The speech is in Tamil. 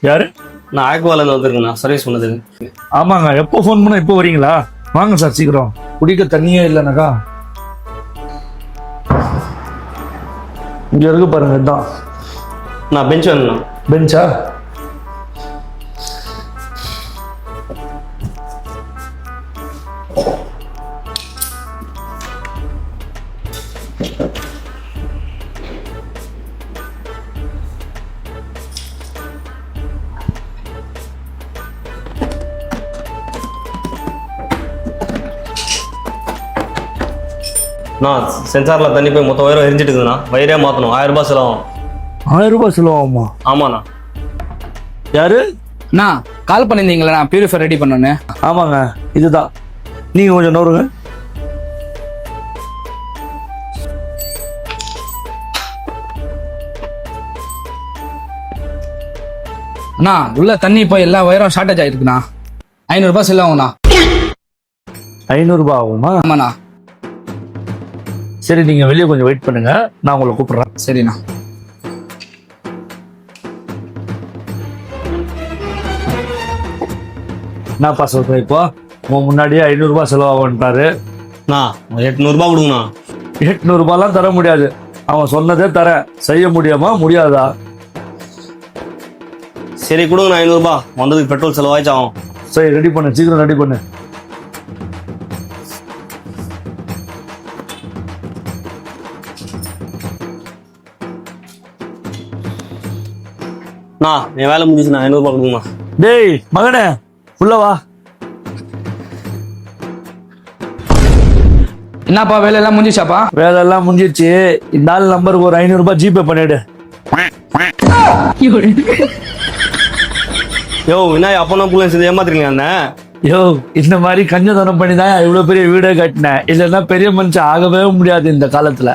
யாரு? நான் ஆக்வாலேருந்து வந்திருக்கேண்ணா சர்வீஸ் பண்ணதுக்கு. ஆமாங்க, எப்போ ஃபோன் பண்ண இப்போ வரீங்களா? வாங்க சார் சீக்கிரம். குடிக்க தண்ணியே இல்லைனாக்கா இங்க இருக்கு பாருங்க, இதுதான் நான் பெஞ்ச் வேணுண்ணா. பெஞ்சா? நான் சென்சாரில் தண்ணி போய் மொத்தம் வயிறு எரிஞ்சிட்டு இருக்குதுண்ணா. வயிறே மாற்றணும், 1000 ரூபாய் செலவாகும். 1000 ரூபாய் செலவாகுமா? ஆமாண்ணா. யாரு? அண்ணா கால் பண்ணியிருந்தீங்களா நான் பியூரிஃபை ரெடி பண்ணோன்னு? ஆமாங்க, இதுதான். நீங்க கொஞ்சம் நோருங்க. அண்ணா உள்ள தண்ணி போய் எல்லா வயரும் ஷார்டேஜ் ஆயிருக்குண்ணா. 500 ரூபாய் செலவாகும்ண்ணா. 500 ரூபாய் ஆகுமா? ஆமாண்ணா. சரி, நீங்க வெளியே கொஞ்சம் வெயிட் பண்ணுங்க, நான் உங்களை கூப்பிடுறேன். சரிண்ணா. என்னப்பா சொல்றேன், இப்போ உன் முன்னாடியே 500 ரூபாய் செலவாகுன்ட்டாரு. நான் 800 ரூபாய் கொடுங்கண்ணா. 800 ரூபாய்லாம் தர முடியாது. அவன் சொன்னதே தரேன். செய்ய முடியுமா முடியாதா? சரி கொடுங்கண்ணா 500 ரூபாய். வந்ததுக்கு பெட்ரோல் செலவாயிச்சு ஆகும். சரி, ரெடி பண்ணு, சீக்கிரம் ரெடி பண்ணு. நான் என் வேலை முடிஞ்சுண்ணா. 500 ரூபாய் கொடுங்கண்ணா. டேய் மகனே, உள்ள வா. என்னப்பா வேலையெல்லாம் முடிஞ்சிச்சாப்பா? வேலையெல்லாம் முடிஞ்சிச்சு. இந்த ஆள் நம்பருக்கு ஒரு 500 ரூபாய் ஜிபே பண்ணிடு. யோ என்ன அப்பனா புள்ள சேர்ந்து ஏமாத்துறீங்க அண்ணன்? யோ, இந்த மாதிரி கஞ்சதனம் பண்ணி தான் இவ்வளவு பெரிய வீடே கட்டினேன். இல்லைன்னா பெரிய மனுஷன் ஆகவே முடியாது இந்த காலத்துல.